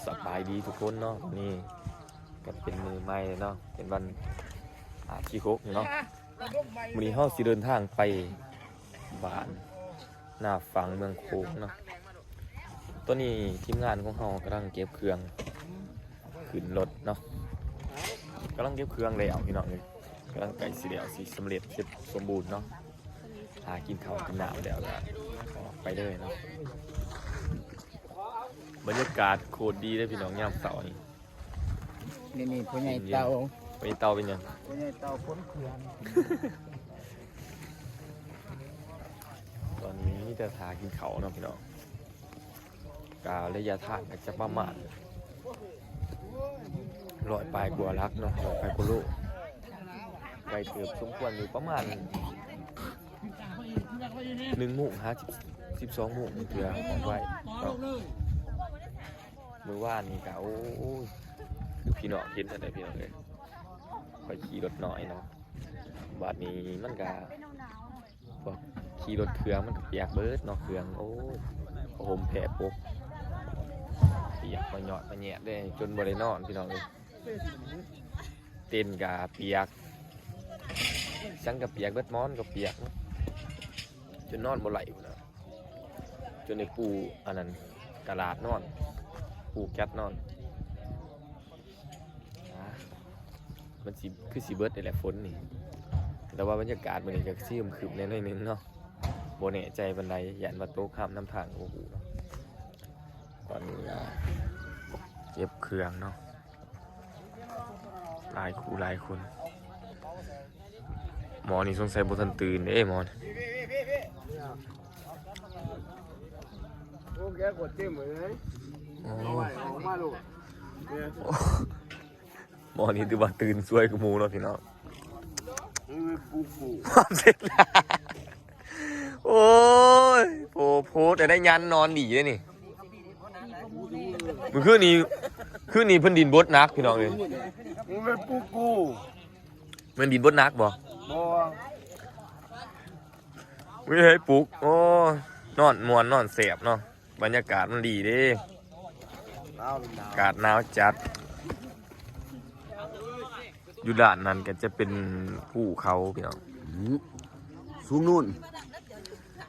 สบายดีทุกคนเนาะนี่ก็เป็นมือใหม่เนาะเป็นวันที่6เนาะวันนี้เฮาสิเดินทางไปบ้านหน้าฝั่งเมืองโขงเนาะตอนนี้ทีมงานของเฮากำลังเก็บเครื่องขึ้นรถเนาะกำลังเก็บเครื่องแล้วพี่น้องเลยกำลังไก่สีเหลียวสีสำเร็จเสร็จสมบูรณ์เนาะหากินข้าวกินน้ำแล้วก็ออกไปเลยเนาะบรรยากาศโคตรดีเลยพี่น้องยามเสาร์นี่ นี่พ่อใหญ่เตา ไปเตาเป็นยัง พ่อใหญ่เตาพ้นเขื่อน ตอนนี้มีแต่ทากินเขาเนาะพี่น้องการะยะทางก็จะประมาณ100 ปลายกว่าลักเนาะ100 ปลายกว่าโลไกลเกือบสมควรอยู่ประมาณ1 โมง12 โมงเถื่อของไว้เมื่อวานนี้ก็โอ้ยคือพี่น้องเห็นอะไรพี่น้องเลยไปขี่รถหน่อยเนาะบาดนี้มันก็บอกขี่รถเครื่องมันก็เปียกเบิดเนาะเครื่องโอ้ยผมแผลปกเปียกมาหยอดมาแหยะได้จนบ่ได้นอนพี่น้องเลยเต้นกะเปียกสังกับเปียกเบิดม้อนกับเปียกจนนอนบ่ไหลนะจนในปูอันนั้นกระดาษนอนปูแก๊สนอนมันสิคือสีเบิร์ดนี่แหละฝนนี่แต่ว่าบรรยากาศมันนี่ก็ซิ่มขึ้นในน้อยนึงเนาะโบเน่ใจบันไดยันมาโต๊ะข้ามน้ำทางโอ้โหเนาะตอนนี้เก็บเครื่องเนาะหลายคู่หลายคนหมอนี่สงสัยบ่ทันตื่นเด้หมอโอ้แกกดเต็มเลยออกมาลูก หมอนี่ถือว่าตื่นสวยกับหมูเนาะพี่น้อง ปู ความเสร็จแล้วโอ้ยโพแต่ได้ยันนอนดีเลยนี่มันคืนนี้เพิ่นดินบดนักพี่น้องเลย มันเป็นปู มันดินบดนักบ่ บ่ ไม่ให้ปลุกโอ้นอนม่วนนอนแสบเนาะบรรยากาศมันดีเด้อากาศหนาวจัดอยู่ด้านนั้นก็จะเป็นภูเขาพี่น้อง สูงนู่น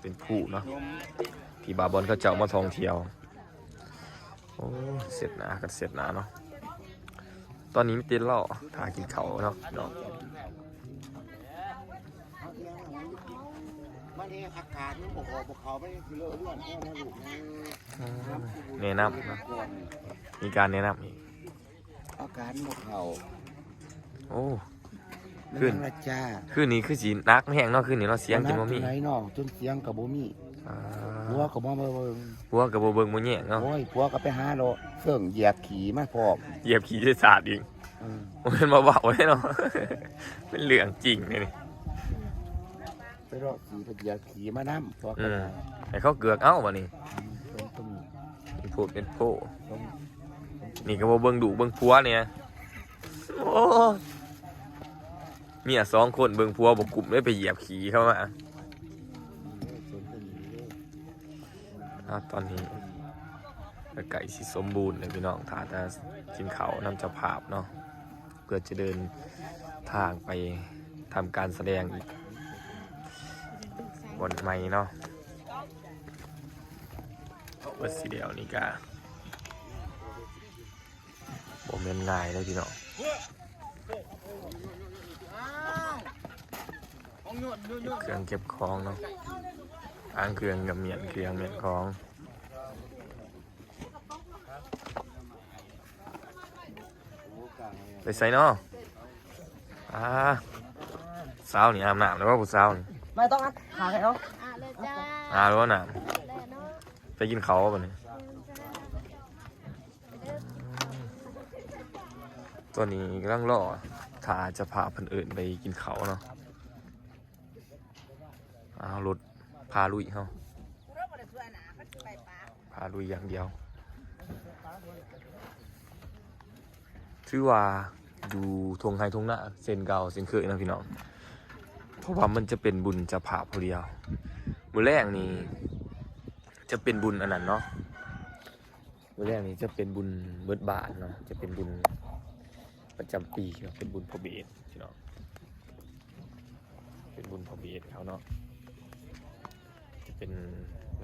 เป็นภูเนาะที่บาบอนเขาเจ้ามาท่องเที่ยวโอ้เสร็จหนากันเสร็จหนาเนาะตอนนี้มีเต้นล่อทากินเขาเนาะเนาะ มันเองอากาศมันบ่ออกบ่เขาไม่คือเลอะเลือดแค่นั้นลูก แนะนำนะมีการแนะนำอีก อากาศบ่เขา โอ้ขึ้น ละจ้า คืนนี้คือสีนักไม่แห้งเนาะคืนนี้เราะเสียงกินบ่มี ไหนน้องจนเสียงก็บ่มีผัวก็บ่มาเบิ่ง พวกกับบ่เบิ่งบ่แย่งเนาะ โอ้ยผัวก็ไปหาโลเสื่องเหยียบขี่มาพร้อม เหยียบขี้ได้สาดอีกมันเป็นเบาๆเลยเนาะ เป็นเรื่องจริงเลยนี่ ไปรอขี่ไปเหยียบขี่มานำผัวก็ ให้เขาเกือกเอ้าบ่นี่ ตรง เป็นพูดเป็นโพ ตรง นี่ก็บ่เบิ่งดุเบิ่งผัวเนี่ยโอ้เมีย2 คนเบิ่งผัวบ่กลุ่มเลยไปเหยียบขี้เข้ามาตอนนี้ไก่สิสมบูรณ์เลยพี่น้องถ้าจะกินเขาวนำเจ้าภาพเนาะเพื่อจะเดินทางไปทำการแสดงอีกบนไม้เนาะวัดสีเดียวนี่ก็บ่แม่นง่ายเลยพี่น้องเครื่องเก็บของเนาะอ้างเครื่องกับเมียนเครื่องเมียนของไปใส่เนาะสาวนี่อาบน้ำแล้วว่าผู้สาวนี่ ไม่ต้องหาใครเนาะ เลยจ้า หรือว่าน้ แล่เนาะ ำไปกินเขาป่ะเนี่ยตัวนี้กำลังรอถ้าจะพาคนอื่นไปกินเขาเนาะรถพาลุยเขาพาลุยอย่างเดียวชื่อว่าอยู่ทงไฮทงหน้าเซนเก่าเซนเคยนะพี่น้องเพราะว่ามันจะเป็นบุญจะผ่าพอเดียวมือแรกนี่จะเป็นบุญอันนั้นเนาะ มื้อแรกนี้จะเป็นบุญเบิดบาทเนาะจะเป็นบุญประจำปีครับเป็นบุญพระเบศพี่น้องเป็นบุญพระเบศเขาเนาะจะเป็น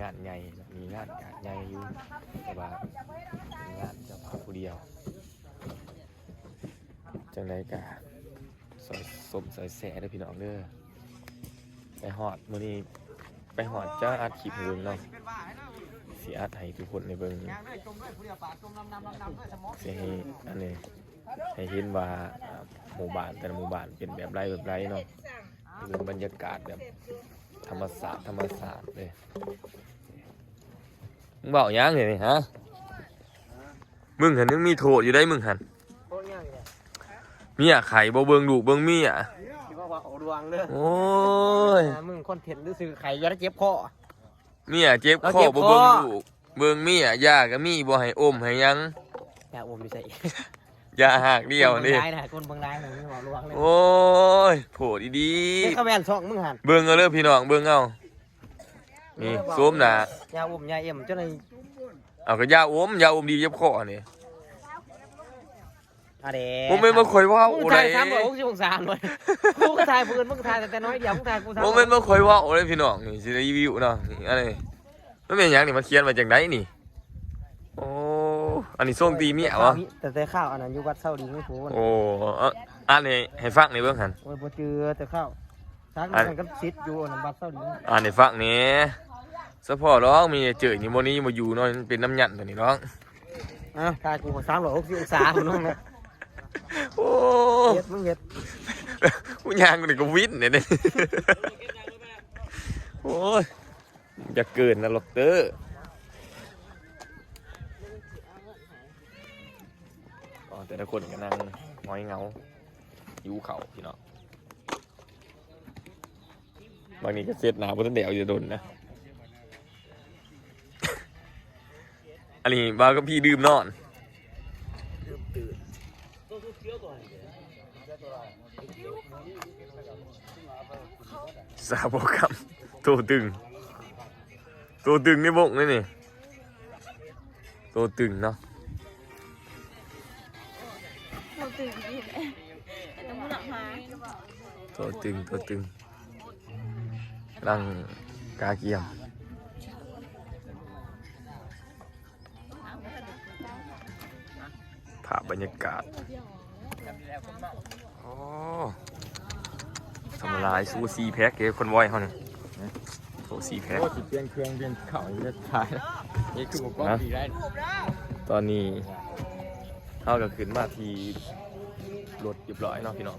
งานใหญ่มีงานการใหญ่อยู่แต่ว่าเป็นงานเจ้าภาพผู้เดียวจังไดกะซอยสมซอยแสได้อพี่น้องเด้อไปฮอดมื้อนี้ไปฮอดจะอัดคลิปให้เบิ่งเนาะสิอัดให้ทุกคนได้เบิ่งสิให้อันนี้ให้เห็นว่าหมู่บ้านแต่ละหมู่บ้านเป็นแบบไรเนาะให้เบิ่งบรรยากาศแบบธรรมศาสตร์เลยมึงเว้าหยังนี่ฮะมึงหันยังมีโทษอยู่ได้มึงหันเมียไข่บ่เบิ่งลูกเบิ่งเมียคิดว่าเอาดวงเด้อโอ้ยมึงคอนเทนต์ซื่อไข่ยาเจ็บคอเมียเจ็บคอบ่เบิ่งลูกเบิ่งเมียยาก็มีบ่ให้อมให้ยังอย่าอมอยู่ใส่ ยาหักเดียวนี่คนบางรายน่ะมึงเอาดวงเลยโอ้ยโผล่ดีๆนี่เขาแม่นช่องมึงหันเบิ่งเอาเด้อพี่น้องเบิ่งเอานี่ส้มน่ะยาอมยาเอ็มจังได๋เอาก็ยาอมดีเจ็บคอนี่อะเด้ผมไม่มาคอยว่าโอ้ย360องศาเลยกูก็ถ่ายปืนมึงถ่ายแต่น้อยเดียวมึงถ่ายกูถ่ายผมไม่มาคอยว่าโอ้ยพี่น้องนี่สิได้รีวิวเนาะนี่อันนี้มันเป็นหยังนี่มันเขียนมาจากไหนนี่โอ้อันนี้ส่งตีเมียวะแต่ข้าวอันนั้นอยู่วัดเซาดีไม่ถูกโอ้อันนี้ให้ฟังในเบื้องหันโอ้ยบ่เจอแต่ข้าวซักมันก็ซิดอยู่อันนั้นวัดเซาดีอันนี้ฟังนี้สะพอร้องมีเจอนี่โมนี้มาอยู่เนาะเป็นน้ำยันตัวนี้ร้องถ่ายกู360องศาคุณน้องนะโอ้เฮ็ดมึงเฮ็ดกูย่างกูนี่ก็วินเนี่ยโอ้ยจะเกินนะล็อกเตอร์แต่ละคนก็นั่งง้อยเงาอยู่เขาพี่น้องบางนี้ก็เสียดหนาบนต้นเดี่ยวอยู่โดนนะอันนี้บ้าก็พี่ดื่มนอนสาบกรรมตัวตึงในบกนี่นี่ตัวตึงเนาะตัวตึงรังกาเกียมภาพบรรยากาศโอ้ทำลายซูซีแพ็กเกคนวอยเขาเนี่ยซูซีแพ็กโอ้สิเปลี่ยนเครื่องเปลี่ยนเข่าจะถ่ายนี่คือผมก็ดีได้ตอนนี้เท่ากับขึ้นมาที่รถเรียบร้อยเนาะพี่น้อง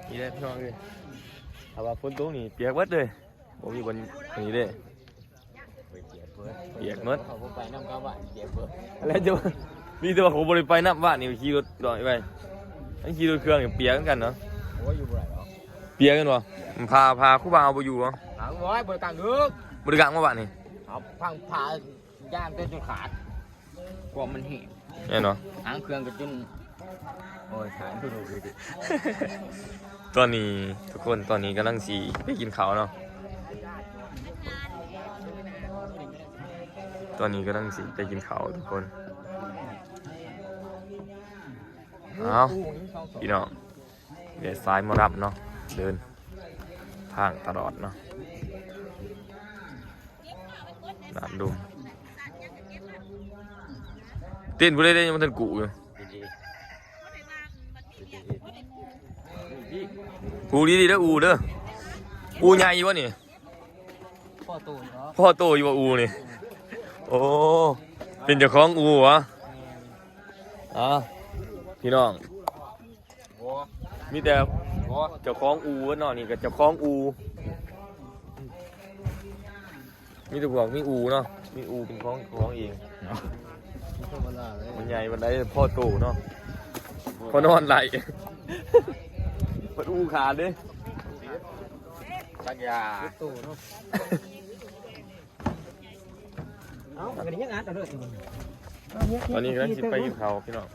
นี่ได้พี่น้องเลยถ้าว่าฝนตกนี่เปียกวัดเลยผมมีบนนี้เลยเปียกมัดเขาไปน้ำกาบ้านเปียกเบิดอะไรจะมีแต่ว่าเขาบริไปน้ำบ้านนี่ขี่รถดอยไปนั่นขี่รถเครื่องเปียกกันเนาะโอ้ยอยู่บ่ได้หรอเปียกกันวะพาคู่บ่าวไปอยู่วะหางร้อยบริการลึกบริการมาบ้านนี่เอาพังพาย่างเต้นจนขาดกว่ามันเหี้ยเนี่ยเนาะหางเครื่องก็จนโอ้ยถ่ายดูดูดิตอนนี้ทุกคนตอนนี้กำลังสีไปกินข้าวเนาะตอนนี้กำลังสีไปกินข้าวทุกคนเอาพี่น้องเดี๋ยวซ้ายมารับเนาะเดินทางตลอดเนาะน้ำดุมเต้นผู้เล่นยังมันทันกูอยู่อูดีเด้ออูเด้ออูใหญ่วะนี่พ่อโตอยู่วะอูนี่โอ้เป็นเจ้าของอูวะพี่น้องมีแต่เจ้าของอูเนาะนี่กับเจ้าของอูมีแต่พวกมีอูเนาะมีอูเป็นของเองมันใหญ่มันได้พ่อโตเนาะพอนอนไหลมันอูขาดดิสักยาโตเนาะเอาไปยังงานต่อเลยตอนนี้กำลังไปกินข้าวพี่น้อง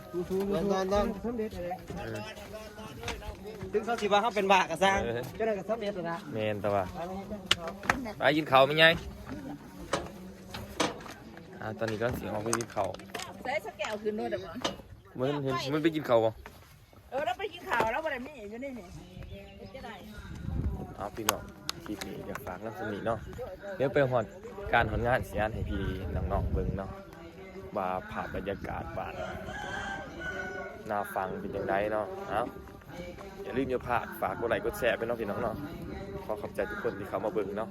ถึงเขาสิว่าเขาเป็นบากระซังเจ้าหน้าที่สำเร็จแล้วนะเมนแต่ว่าไปกินข้าวไม่ไง ตอนนี้ก็เสียงออกไปกินข้าว ใส่สแกวขึ้นรถอ่ะบ่ มันไปกินข้าวบ่ เราไปกินข้าวแล้วบ่ได้มีอยู่นี่นี่จะได้ เอาพี่น้องคลิปนี้อยากฝากน้ำสนิทเนาะเดี๋ยวไปหอดการหอนงานเสียนให้พี่น้องๆเบิ่งเนาะว่าภาพบรรยากาศบ้านน่าฟังเป็นยังไงเนาะเอาอย่าลืมอย่าพลาดฝากกดไลค์กดแชร์ไปเนาะพี่น้องเนาะขอขอบใจทุกคนที่เข้ามาเบิ่งเนาะ